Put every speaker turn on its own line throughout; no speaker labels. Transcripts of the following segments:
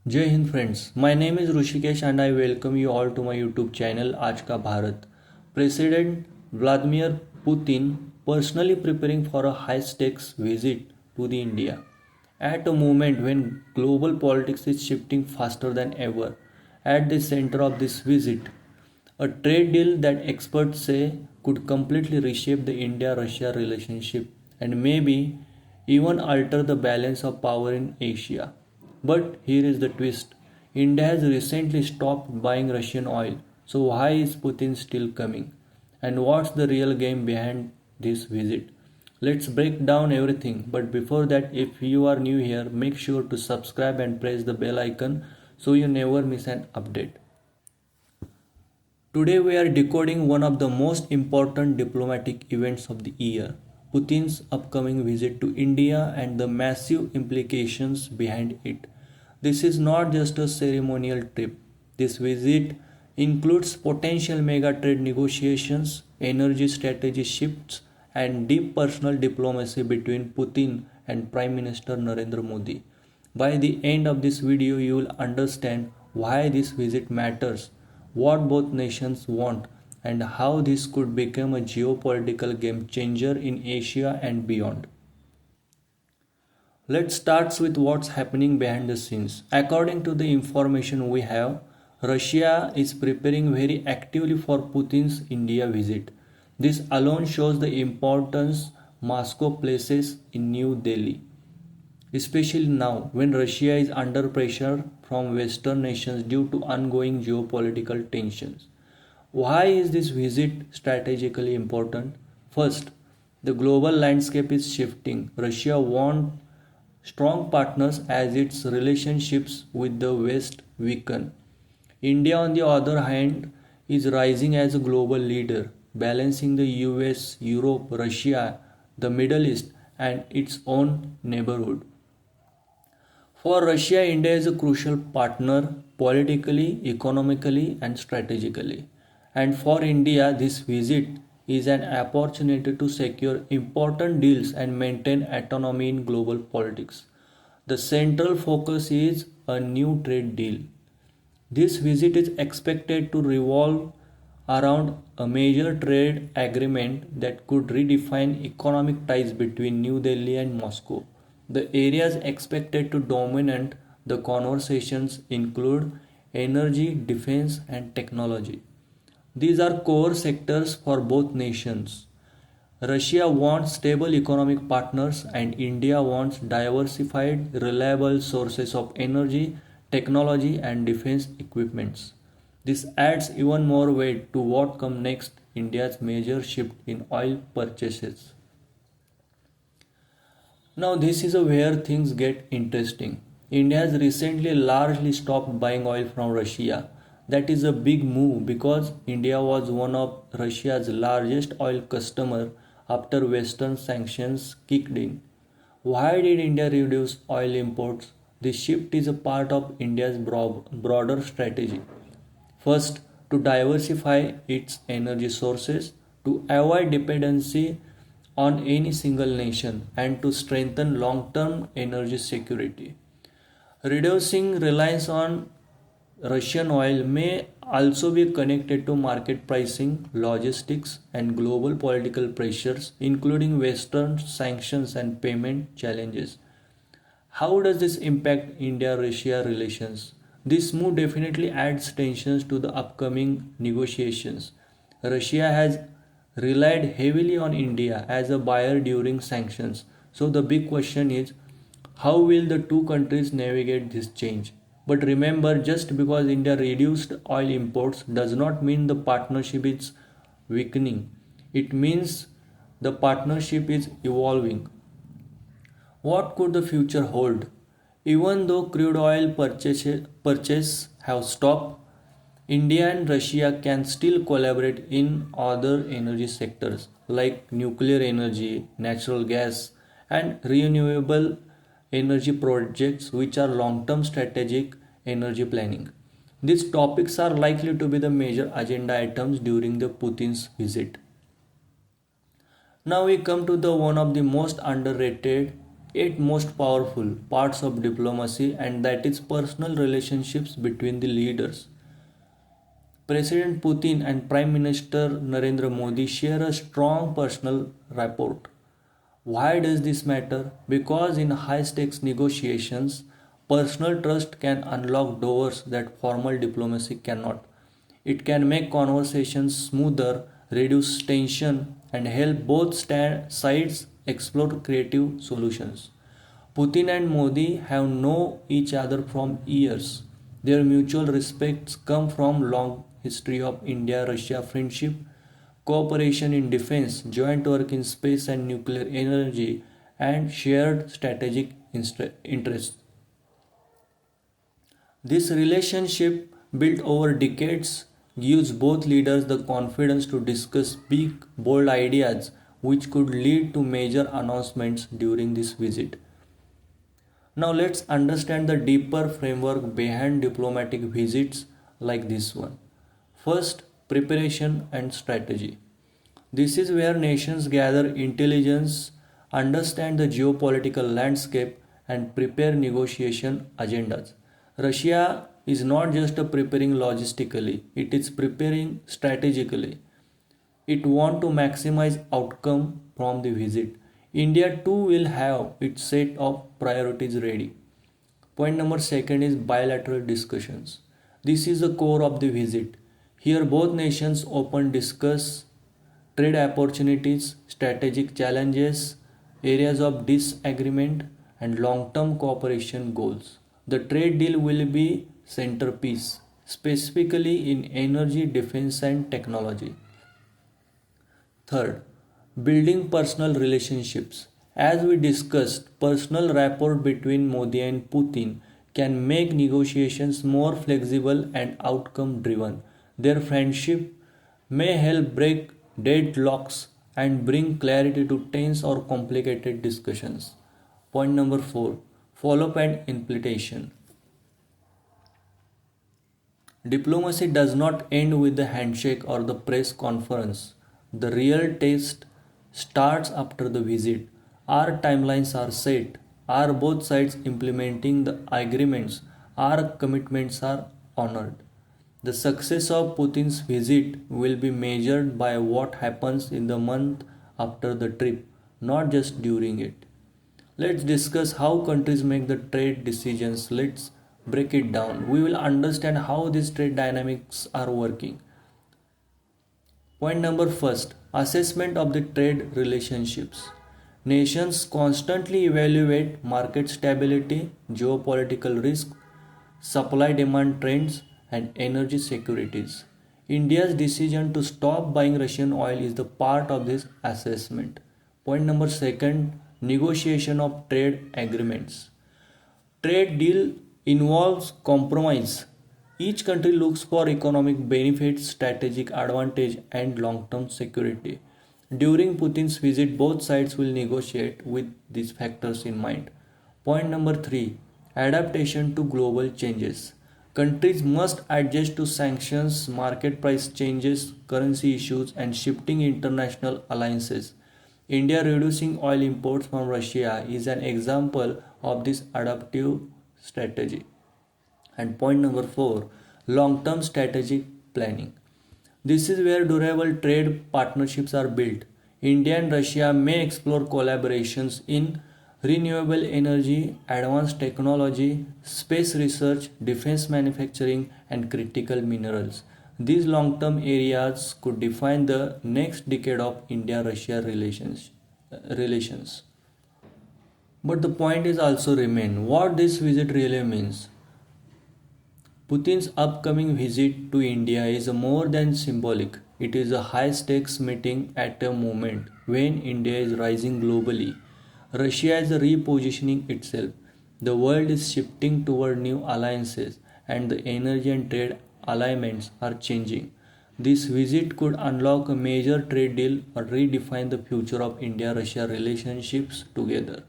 Jai Hind friends, my name is Rushikesh and I welcome you all to my YouTube channel Aaj Ka Bharat. President Vladimir Putin personally preparing for a high stakes visit to the India at a moment when global politics is shifting faster than ever. At the center of this visit, a trade deal that experts say could completely reshape the India-Russia relationship and maybe even alter the balance of power in Asia. But here is the twist. India has recently stopped buying Russian oil. So why is Putin still coming? And what's the real game behind this visit? Let's break down everything. But before that, if you are new here, make sure to subscribe and press the bell icon so you never miss an update. Today we are decoding one of the most important diplomatic events of the year, Putin's upcoming visit to India and the massive implications behind it. This is not just a ceremonial trip. This visit includes potential mega trade negotiations, energy strategy shifts, and deep personal diplomacy between Putin and Prime Minister Narendra Modi. By the end of this video, you will understand why this visit matters, what both nations want, and how this could become a geopolitical game changer in Asia and beyond. Let's start with what's happening behind the scenes. According to the information we have, Russia is preparing very actively for Putin's India visit. This alone shows the importance Moscow places in New Delhi, especially now when Russia is under pressure from Western nations due to ongoing geopolitical tensions. Why is this visit strategically important? First, the global landscape is shifting. Russia wants strong partners as its relationships with the West weaken. India, on the other hand, is rising as a global leader, balancing the US, Europe, Russia, the Middle East, and its own neighborhood. For Russia, India is a crucial partner politically, economically, and strategically. And for India, this visit is an opportunity to secure important deals and maintain autonomy in global politics. The central focus is a new trade deal. This visit is expected to revolve around a major trade agreement that could redefine economic ties between New Delhi and Moscow. The areas expected to dominate the conversations include energy, defense, and technology. These are core sectors for both nations. Russia wants stable economic partners and India wants diversified, reliable sources of energy, technology, and defense equipments. This adds even more weight to what comes next, India's major shift in oil purchases. Now, this is where things get interesting. India has recently largely stopped buying oil from Russia. That is a big move because India was one of Russia's largest oil customers after Western sanctions kicked in. Why did India reduce oil imports? This shift is a part of India's broader strategy. First, to diversify its energy sources, to avoid dependency on any single nation, and to strengthen long term energy security. Reducing reliance on Russian oil may also be connected to market pricing, logistics, and global political pressures, including Western sanctions and payment challenges. How does this impact India Russia relations? This move definitely adds tensions to the upcoming negotiations. Russia has relied heavily on India as a buyer during sanctions. So the big question is, how will the two countries navigate this change? But remember, just because India reduced oil imports does not mean the partnership is weakening. It means the partnership is evolving. What could the future hold? Even though crude oil purchase have stopped, India and Russia can still collaborate in other energy sectors like nuclear energy, natural gas, and renewable energy projects, which are long term strategic energy planning. These topics are likely to be the major agenda items during the Putin's visit. Now we come to the one of the most underrated eight most powerful parts of diplomacy, and that is personal relationships between the leaders. President Putin and Prime Minister Narendra Modi share a strong personal rapport. Why does this matter? Because in high stakes negotiations, personal trust can unlock doors that formal diplomacy cannot. It can make conversations smoother, reduce tension, and help both sides explore creative solutions. Putin and Modi have known each other from years. Their mutual respects come from long history of India-Russia friendship, cooperation in defense, joint work in space and nuclear energy, and shared strategic interests. This relationship, built over decades, gives both leaders the confidence to discuss big, bold ideas which could lead to major announcements during this visit. Now, let's understand the deeper framework behind diplomatic visits like this one. First, preparation and strategy. This is where nations gather intelligence, understand the geopolitical landscape, and prepare negotiation agendas. Russia is not just preparing logistically, it is preparing strategically. It wants to maximize outcome from the visit. India too will have its set of priorities ready. Point number second is bilateral discussions. This is the core of the visit. Here both nations open discuss trade opportunities, strategic challenges, areas of disagreement, and long-term cooperation goals. The trade deal will be centerpiece, specifically in energy, defense, and technology. Third, building personal relationships. As we discussed, personal rapport between Modi and Putin can make negotiations more flexible and outcome driven. Their friendship may help break deadlocks and bring clarity to tense or complicated discussions. Point number 4, follow up and implementation. Diplomacy does not end with the handshake or the press conference. The real test starts after the visit. Our timelines are set. Are both sides implementing the agreements? Our commitments are honored. The success of Putin's visit will be measured by what happens in the month after the trip, not just during it. Let's discuss how countries make the trade decisions. Let's break it down. We will understand how these trade dynamics are working. Point number first, assessment of the trade relationships. Nations constantly evaluate market stability, geopolitical risk, supply demand trends, and energy securities. India's decision to stop buying Russian oil is the part of this assessment. Point number second, negotiation of trade agreements. Trade deal involves compromise. Each country looks for economic benefits, strategic advantage, and long-term security. During Putin's visit, both sides will negotiate with these factors in mind. Point number 3, adaptation to global changes. Countries must adjust to sanctions, market price changes, currency issues, and shifting international alliances. India reducing oil imports from Russia is an example of this adaptive strategy. And point number 4, long term strategic planning. This is where durable trade partnerships are built. India and Russia may explore collaborations in renewable energy, advanced technology, space research, defense manufacturing, and critical minerals. These long term areas could define the next decade of India Russia relations. But the point is also remain what this visit really means. Putin's upcoming visit to India is more than symbolic. It is a high stakes meeting at a moment when India is rising globally. Russia is repositioning itself. The world is shifting toward new alliances, and the energy and trade alignments are changing. This visit could unlock a major trade deal or redefine the future of India Russia relationships together.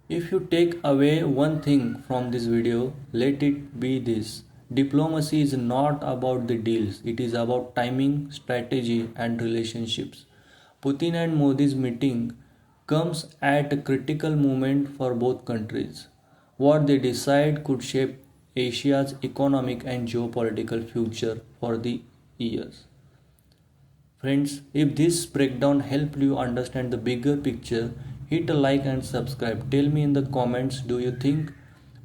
If you take away one thing from this video, let it be this. Diplomacy is not about the deals, it is about timing, strategy, and relationships. Putin and Modi's meeting comes at a critical moment for both countries. What they decide could shape Asia's economic and geopolitical future for the years. Friends, if this breakdown helped you understand the bigger picture, hit a like and subscribe. Tell me in the comments, do you think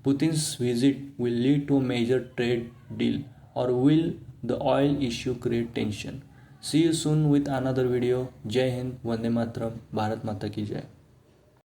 Putin's visit will lead to a major trade deal, or will the oil issue create tension? See you soon with another video. Jai Hind, Vande Matram, Bharat Mata ki Jai.